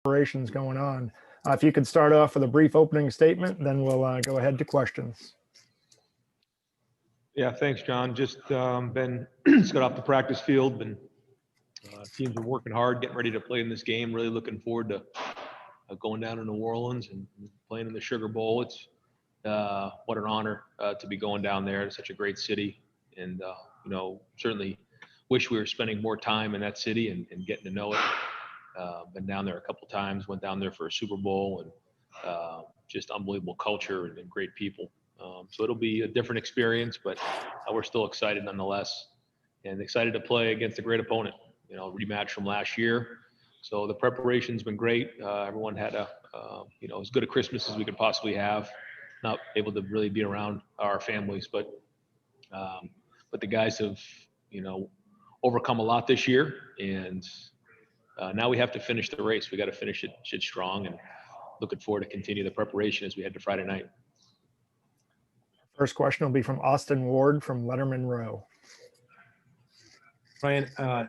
preparations going on. If you could start off with a brief opening statement, then we'll go ahead to questions. Yeah, thanks, John. Just just got off the practice field. Teams are working hard, getting ready to play in this game. Really looking forward to going down to New Orleans and playing in the Sugar Bowl. It's what an honor to be going down there. It's such a great city, and certainly wish we were spending more time in that city and getting to know it. Been down there a couple times. Went down there for a Super Bowl, and just unbelievable culture and great people. So it'll be a different experience, but we're still excited nonetheless, and excited to play against a great opponent. Rematch from last year. So the preparation's been great. Everyone had as good a Christmas as we could possibly have. Not able to really be around our families, but the guys have overcome a lot this year, and now we have to finish the race. We got to finish it strong, and looking forward to continue the preparation as we head to Friday night. First question will be from Austin Ward from Letterman Row. Ryan,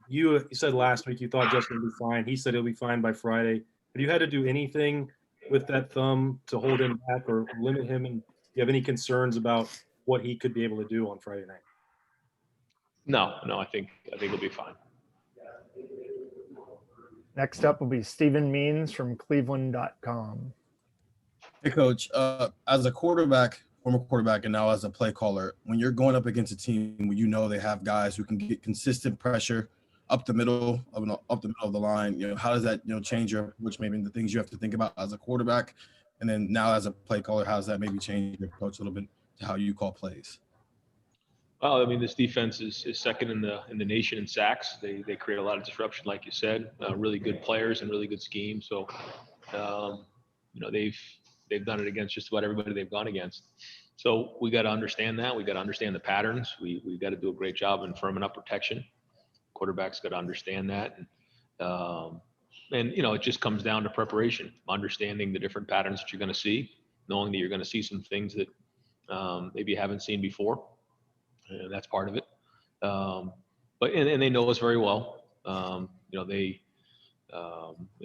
you said last week you thought Justin would be fine. He said he'll be fine by Friday. Have you had to do anything with that thumb to hold him back or limit him? And do you have any concerns about what he could be able to do on Friday night? No, I think he'll be fine. Next up will be Stephen Means from Cleveland.com. Hey, Coach. As a former quarterback, and now as a play caller, when you're going up against a team where you know they have guys who can get consistent pressure up the middle of the line, how does that change your approach? Maybe the things you have to think about as a quarterback, and then now as a play caller, how does that maybe change your approach a little bit to how you call plays? Well, I mean, this defense is second in the nation in sacks. They create a lot of disruption, like you said. Really good players and really good scheme. So, they've done it against just about everybody they've gone against. So we got to understand that. We got to understand the patterns. We got to do a great job in firming up protection. Quarterback's got to understand that. And it just comes down to preparation, understanding the different patterns that you're going to see, knowing that you're going to see some things that maybe you haven't seen before. And that's part of it. But they know us very well. They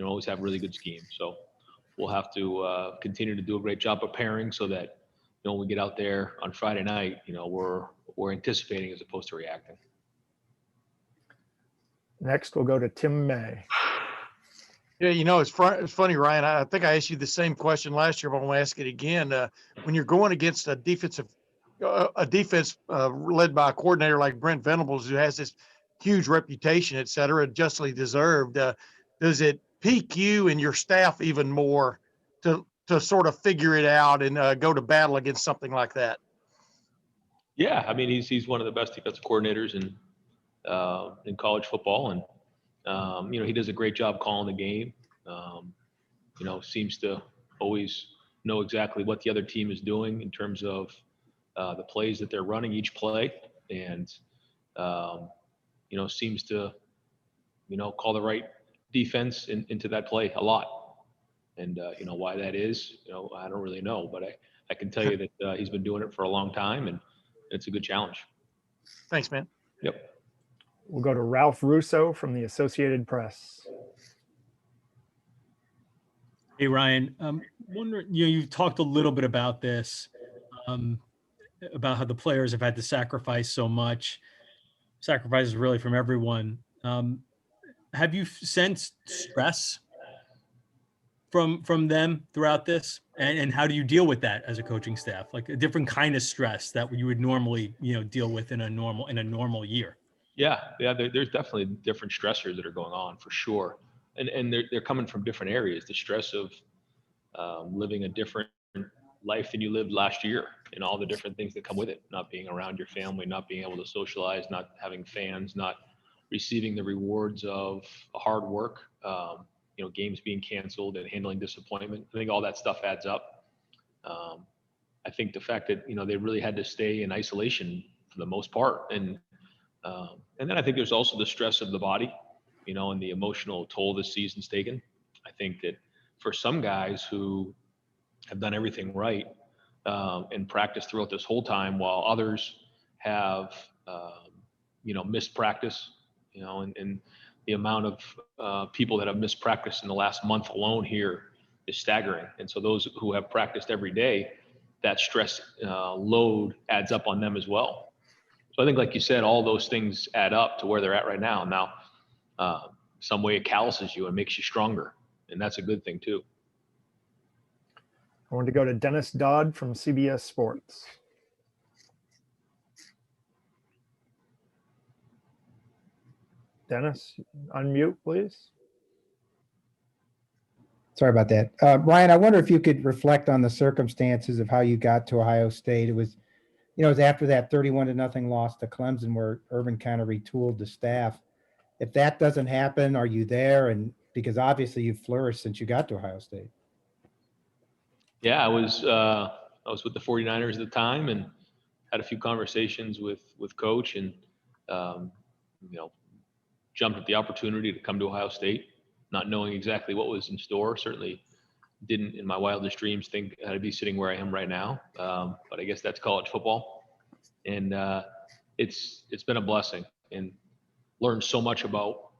always have really good schemes. So we'll have to continue to do a great job preparing so that when we get out there on Friday night, we're anticipating as opposed to reacting. Next, we'll go to Tim May. Yeah, it's funny, Ryan. I think I asked you the same question last year, but I'm going to ask it again. When you're going against a defense led by a coordinator like Brent Venables, who has this huge reputation, et cetera, justly deserved, does it pique you and your staff even more to sort of figure it out and go to battle against something like that? Yeah, I mean, he's one of the best defensive coordinators in college football, and he does a great job calling the game. Seems to always know exactly what the other team is doing in terms of the plays that they're running each play, and seems to call the right defense into that play a lot. And why that is, I don't really know, but I can tell you that he's been doing it for a long time, and it's a good challenge. Thanks, man. Yep. We'll go to Ralph Russo from the Associated Press. Hey, Ryan. Wondering, you've talked a little bit about this, about how the players have had to sacrifice so much. Sacrifices really from everyone. Have you sensed stress from them throughout this, and how do you deal with that as a coaching staff? Like a different kind of stress that you would normally deal with in a normal year. Yeah, there's definitely different stressors that are going on for sure, and they're coming from different areas. The stress of living a different life than you lived last year, and all the different things that come with it, not being around your family, not being able to socialize, not having fans, not receiving the rewards of hard work, games being canceled and handling disappointment. I think all that stuff adds up. I think the fact that, they really had to stay in isolation for the most part. And then I think there's also the stress of the body, and the emotional toll this season's taken. I think that for some guys who have done everything right and practiced throughout this whole time, while others have, missed practice, and the amount of people that have missed practice in the last month alone here is staggering. And so those who have practiced every day, that stress load adds up on them as well. So I think, like you said, all those things add up to where they're at right now. Now, some way it calluses you and makes you stronger, and that's a good thing too. I want to go to Dennis Dodd from CBS Sports. Dennis, unmute, please. Sorry about that. Ryan, I wonder if you could reflect on the circumstances of how you got to Ohio State. It was after that 31-0 loss to Clemson where Urban kind of retooled the staff. If that doesn't happen, are you there? And because obviously you've flourished since you got to Ohio State. Yeah, I was with the 49ers at the time and had a few conversations with coach and, jumped at the opportunity to come to Ohio State, not knowing exactly what was in store. Certainly didn't in my wildest dreams think I'd be sitting where I am right now. But I guess that's college football. And it's been a blessing and learned so much about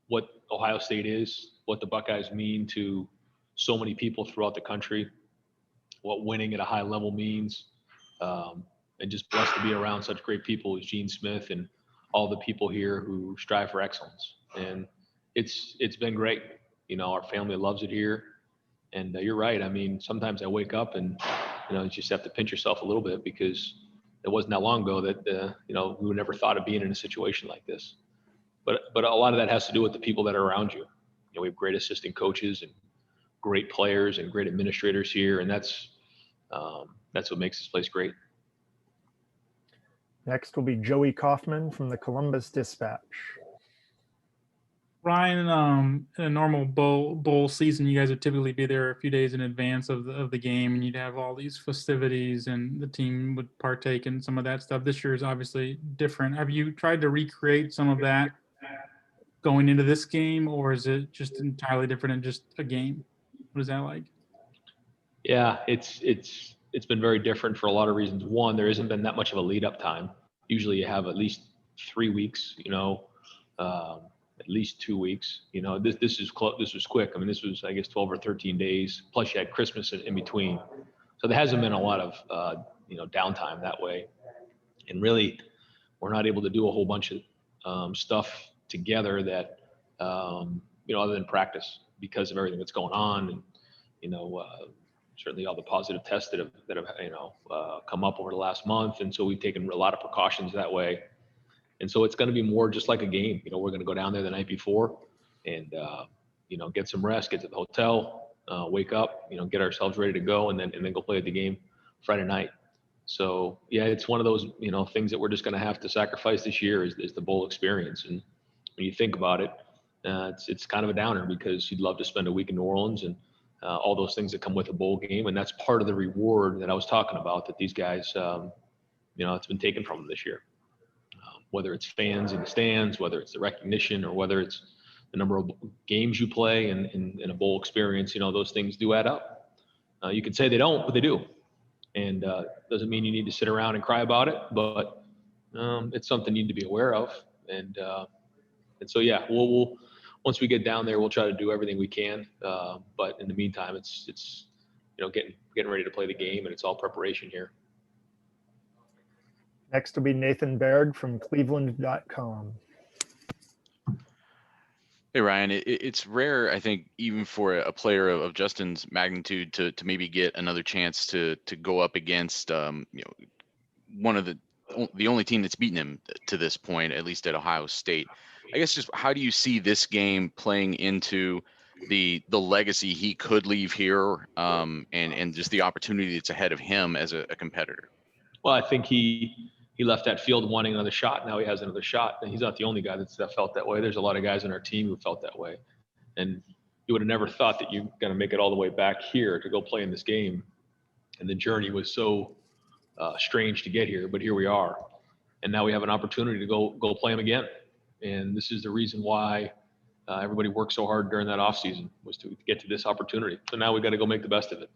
what Ohio State is, what the Buckeyes mean to so many people throughout the country, what winning at a high level means, and just blessed to be around such great people as Gene Smith and all the people here who strive for excellence. And it's been great. Our family loves it here. And you're right. I mean, sometimes I wake up and, you just have to pinch yourself a little bit because it wasn't that long ago that, we would never thought of being in a situation like this. But a lot of that has to do with the people that are around you. We have great assistant coaches and great players and great administrators here. And that's what makes this place great. Next will be Joey Kaufman from the Columbus Dispatch. Ryan, in a normal bowl season, you guys would typically be there a few days in advance of the game, and you'd have all these festivities, and the team would partake in some of that stuff. This year is obviously different. Have you tried to recreate some of that going into this game, or is it just entirely different and just a game? What is that like? Yeah, it's been very different for a lot of reasons. One, there hasn't been that much of a lead up time. Usually you have at least 3 weeks, at least 2 weeks. This was quick. I mean, this was, I guess, 12 or 13 days. Plus you had Christmas in between. So there hasn't been a lot of, downtime that way. And really, we're not able to do a whole bunch of stuff together that, other than practice because of everything that's going on. And, certainly all the positive tests that have come up over the last month. And so we've taken a lot of precautions that way. And so it's going to be more just like a game. We're going to go down there the night before and, get some rest, get to the hotel, wake up, get ourselves ready to go and then go play the game Friday night. So yeah, it's one of those, things that we're just going to have to sacrifice this year is the bowl experience. And when you think about it, it's kind of a downer because you'd love to spend a week in New Orleans and all those things that come with a bowl game. And that's part of the reward that I was talking about that these guys, it's been taken from them this year. Whether it's fans in the stands, whether it's the recognition, or whether it's the number of games you play in a bowl experience, those things do add up. You could say they don't, but they do. And doesn't mean you need to sit around and cry about it, but it's something you need to be aware of. And so, yeah, we'll once we get down there, we'll try to do everything we can. But in the meantime, it's getting ready to play the game, and it's all preparation here. Next will be Nathan Baird from Cleveland.com. Hey, Ryan, it's rare, I think, even for a player of Justin's magnitude to maybe get another chance to go up against, one of the only team that's beaten him to this point, at least at Ohio State. I guess just how do you see this game playing into the legacy he could leave here, and just the opportunity that's ahead of him as a competitor? Well, I think he left that field wanting another shot. Now he has another shot, and he's not the only guy that felt that way. There's a lot of guys on our team who felt that way. And you would have never thought that you're going to make it all the way back here to go play in this game. And the journey was so strange to get here, but here we are. And now we have an opportunity to go play them again. And this is the reason why everybody worked so hard during that offseason, was to get to this opportunity. So now we've got to go make the best of it.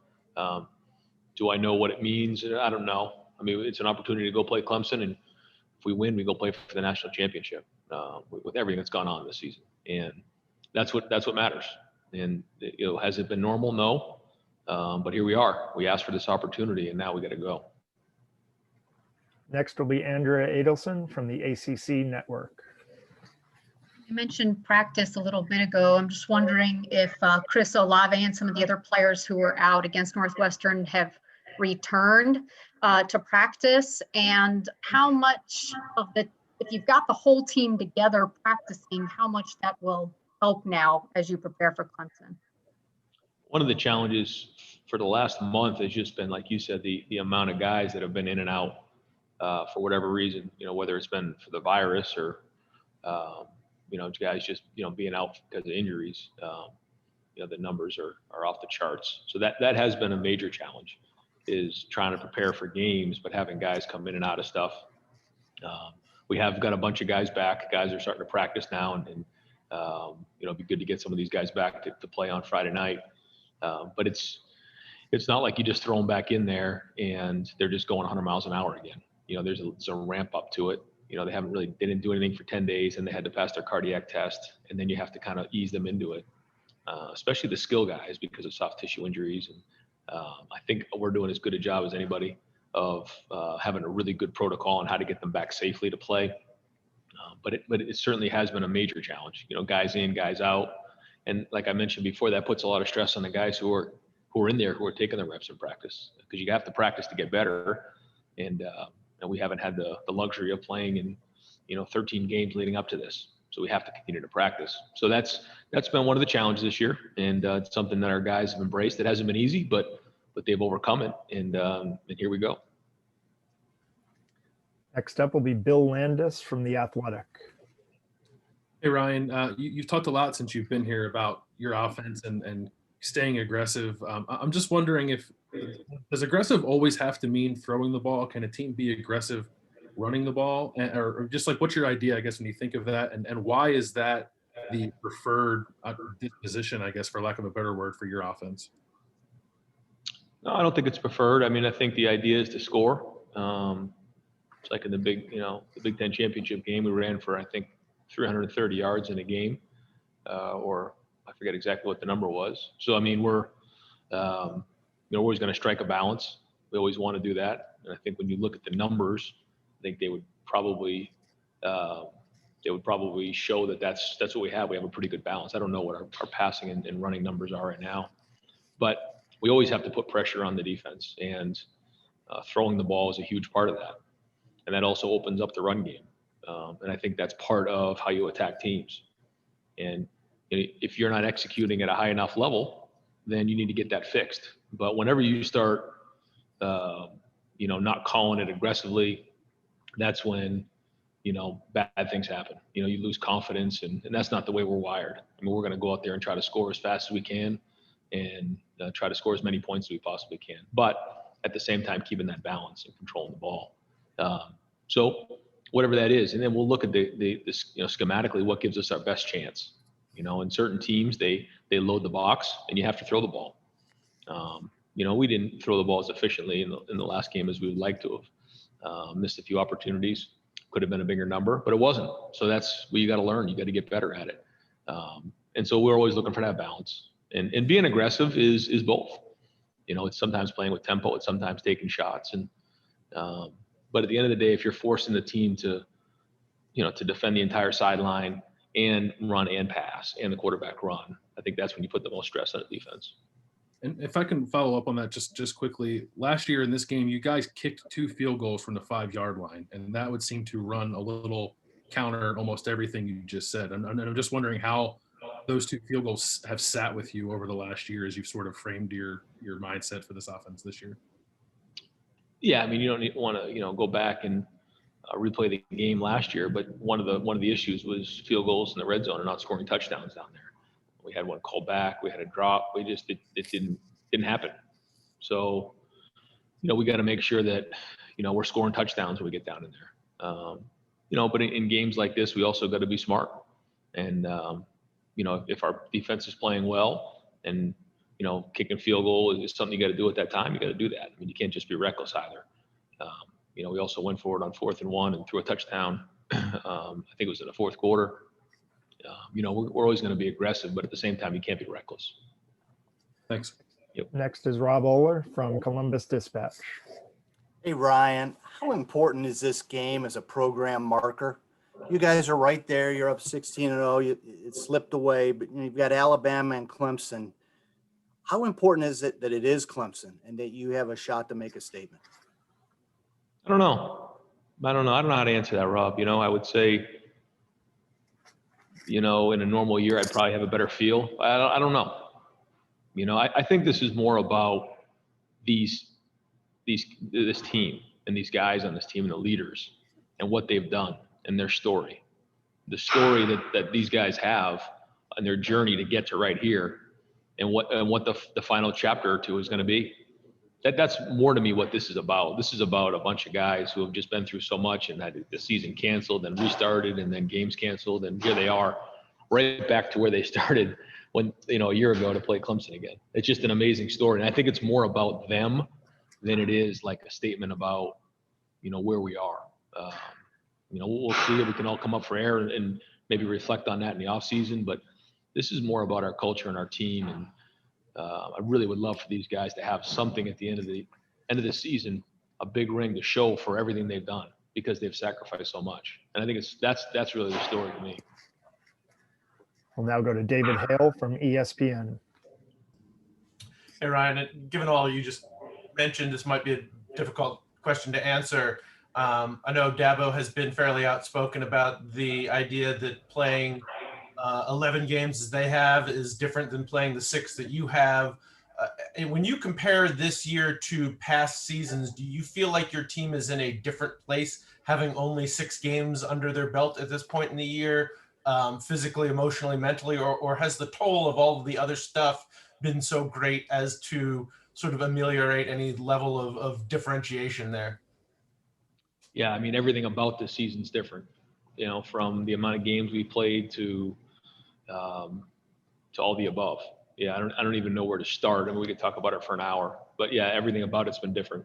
Do I know what it means? I don't know. I mean, it's an opportunity to go play Clemson, and if we win, we go play for the national championship with everything that's gone on this season. And that's what matters. And has it been normal? No. But here we are. We asked for this opportunity, and now we got to go. Next will be Andrea Adelson from the ACC Network. You mentioned practice a little bit ago. I'm just wondering if Chris Olave and some of the other players who were out against Northwestern have returned to practice, and how much of the, if you've got the whole team together practicing, how much that will help now as you prepare for Clemson. One of the challenges for the last month has just been, like you said, the amount of guys that have been in and out for whatever reason, whether it's been for the virus or, guys just, being out because of injuries. The numbers are off the charts. So that has been a major challenge, is trying to prepare for games, but having guys come in and out of stuff. We have got a bunch of guys back. Guys are starting to practice now, and it'd be good to get some of these guys back to play on Friday night. But it's not like you just throw them back in there and they're just going 100 miles an hour again. There's a ramp up to it. They didn't do anything for 10 days, and they had to pass their cardiac test, and then you have to kind of ease them into it, especially the skill guys because of soft tissue injuries. And I think we're doing as good a job as anybody of having a really good protocol on how to get them back safely to play. But it certainly has been a major challenge, guys in, guys out. And like I mentioned before, that puts a lot of stress on the guys who are in there, who are taking the reps in practice, because you have to practice to get better. And we haven't had the luxury of playing in, 13 games leading up to this. So we have to continue to practice. So that's been one of the challenges this year. And it's something that our guys have embraced. It hasn't been easy, but they've overcome it. And here we go. Next up will be Bill Landis from The Athletic. Hey, Ryan, you've talked a lot since you've been here about your offense and staying aggressive. I'm just wondering, does aggressive always have to mean throwing the ball? Can a team be aggressive running the ball? Or just like, what's your idea, I guess, when you think of that? And why is that the preferred disposition, I guess, for lack of a better word, for your offense? No, I don't think it's preferred. I mean, I think the idea is to score. It's like in the Big Ten championship game, we ran for, I think, 330 yards in a game, or I forget exactly what the number was. So, I mean, we're always going to strike a balance. We always want to do that. And I think when you look at the numbers, I think they would probably show that that's what we have. We have a pretty good balance. I don't know what our passing and running numbers are right now, but we always have to put pressure on the defense, and throwing the ball is a huge part of that. And that also opens up the run game. And I think that's part of how you attack teams. And if you're not executing at a high enough level, then you need to get that fixed. But whenever you start, not calling it aggressively, that's when, bad things happen. You lose confidence, and that's not the way we're wired. I mean, we're going to go out there and try to score as fast as we can, and try to score as many points as we possibly can. But at the same time, keeping that balance and controlling the ball. So whatever that is, and then we'll look at the schematically what gives us our best chance. In certain teams, they load the box and you have to throw the ball. We didn't throw the ball as efficiently in the last game as we would like to have. Missed a few opportunities. Could have been a bigger number, but it wasn't. So that's what you got to learn. You got to get better at it. And so we're always looking for that balance. And being aggressive is both. It's sometimes playing with tempo. It's sometimes taking shots. But at the end of the day, if you're forcing the team to defend the entire sideline and run and pass and the quarterback run, I think that's when you put the most stress on the defense. And if I can follow up on that just quickly, last year in this game, you guys kicked 2 field goals from the 5-yard line, and that would seem to run a little counter almost everything you just said. And I'm just wondering how those 2 field goals have sat with you over the last year as you've sort of framed your mindset for this offense this year. Yeah, I mean, you don't want to, go back and replay the game last year, but one of the issues was field goals in the red zone and not scoring touchdowns down there. We had one called back. We had a drop. It didn't happen. So, we got to make sure that, we're scoring touchdowns when we get down in there. But in games like this, we also got to be smart. And, if our defense is playing well and, kicking field goal is something you got to do at that time, you got to do that. I mean, you can't just be reckless either. We also went forward on 4th and 1 and threw a touchdown. I think it was in the 4th quarter. we're always going to be aggressive, but at the same time, you can't be reckless. Thanks. Next is Rob Oler from Columbus Dispatch. Hey, Ryan, how important is this game as a program marker? You guys are right there. You're up 16-0. It slipped away, but you've got Alabama and Clemson. How important is it that it is Clemson and that you have a shot to make a statement? I don't know. I don't know how to answer that, Rob. I would say, in a normal year, I'd probably have a better feel. I don't know. I think this is more about this team and these guys on this team and the leaders and what they've done and their story. The story that these guys have and their journey to get to right here and what the final chapter or two is going to be. That's more to me what this is about. This is about a bunch of guys who have just been through so much and had the season canceled and restarted and then games canceled. And here they are right back to where they started when, a year ago to play Clemson again. It's just an amazing story. And I think it's more about them than it is like a statement about, where we are. We'll see if we can all come up for air and maybe reflect on that in the off season, but this is more about our culture and our team. And I really would love for these guys to have something at the end of the season, a big ring to show for everything they've done because they've sacrificed so much. And I think that's really the story to me. We'll now go to David Hale from ESPN. Hey, Ryan, given all you just mentioned, this might be a difficult question to answer. I know Dabo has been fairly outspoken about the idea that playing 11 games as they have is different than playing the 6 that you have. And when you compare this year to past seasons, do you feel like your team is in a different place, having only 6 games under their belt at this point in the year, physically, emotionally, mentally, or has the toll of all of the other stuff been so great as to sort of ameliorate any level of differentiation there? Yeah, everything about this season's different, from the amount of games we played to all the above. Yeah, I don't even know where to start. We could talk about it for an hour, but yeah, everything about it's been different.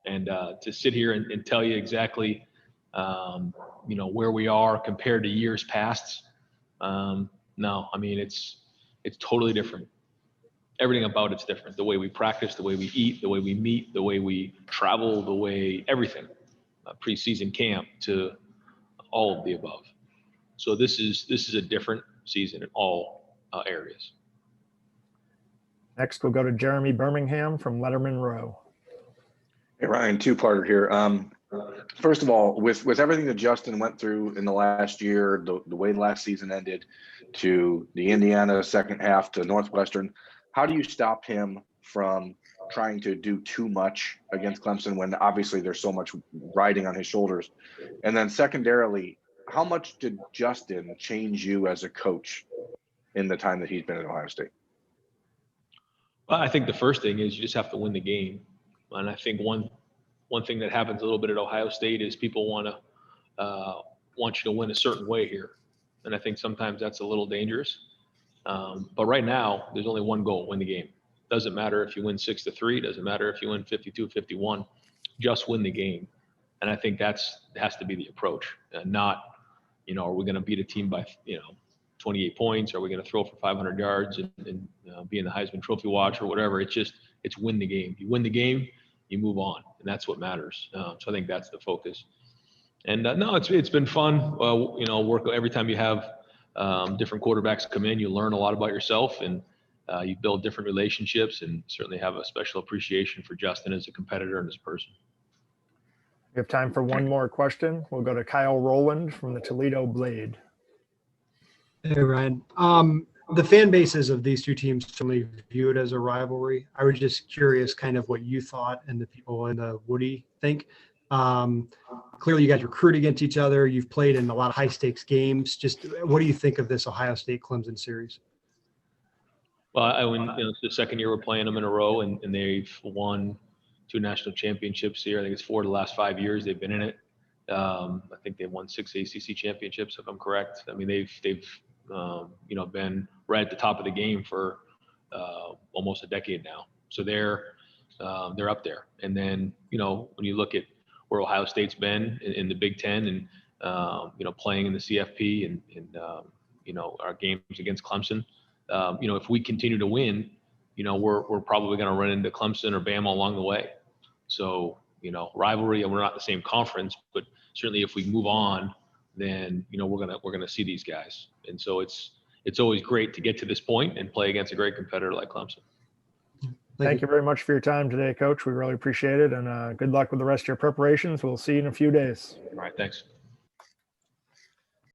And to sit here and tell you exactly, where we are compared to years past, no, it's totally different. Everything about it's different. The way we practice, the way we eat, the way we meet, the way we travel, the way everything, preseason camp to all of the above. So this is a different season in all areas. Next, we'll go to Jeremy Birmingham from Letterman Row. Hey, Ryan, two-parter here. First of all, with everything that Justin went through in the last year, the way the last season ended, to the Indiana second half to Northwestern, how do you stop him from trying to do too much against Clemson when obviously there's so much riding on his shoulders? And then secondarily, how much did Justin change you as a coach in the time that he's been at Ohio State? Well, I think the first thing is you just have to win the game. And I think one thing that happens a little bit at Ohio State is people want you to win a certain way here. And I think sometimes that's a little dangerous. But right now, there's only one goal: win the game. Doesn't matter if you win 6-3. Doesn't matter if you win 52-51. Just win the game. And I think that has to be the approach. Not, are we going to beat a team by 28 points? Are we going to throw for 500 yards and be in the Heisman Trophy watch or whatever? It's win the game. You win the game, you move on, and that's what matters. So I think that's the focus. And no, it's been fun. Work every time you have different quarterbacks come in, you learn a lot about yourself and you build different relationships, and certainly have a special appreciation for Justin as a competitor and as a person. We have time for one more question. We'll go to Kyle Rowland from the Toledo Blade. Hey, Ryan. The fan bases of these two teams certainly view it as a rivalry. I was just curious kind of what you thought and the people in the Woody think. Clearly you guys recruit against each other. You've played in a lot of high stakes games. Just what do you think of this Ohio State Clemson series? Well, it's the second year we're playing them in a row, and they've won 2 national championships here. I think it's 4 of the last 5 years they've been in it. I think they've won 6 ACC championships, if I'm correct. They've been right at the top of the game for almost a decade now. So they're up there. And then, when you look at where Ohio State's been in the Big Ten and, playing in the CFP and our games against Clemson. If we continue to win, we're probably going to run into Clemson or Bama along the way. So, rivalry, and we're not the same conference, but certainly if we move on, then, we're going to see these guys. And so it's always great to get to this point and play against a great competitor like Clemson. Thank you very much for your time today, Coach. We really appreciate it. And good luck with the rest of your preparations. We'll see you in a few days. All right. Thanks.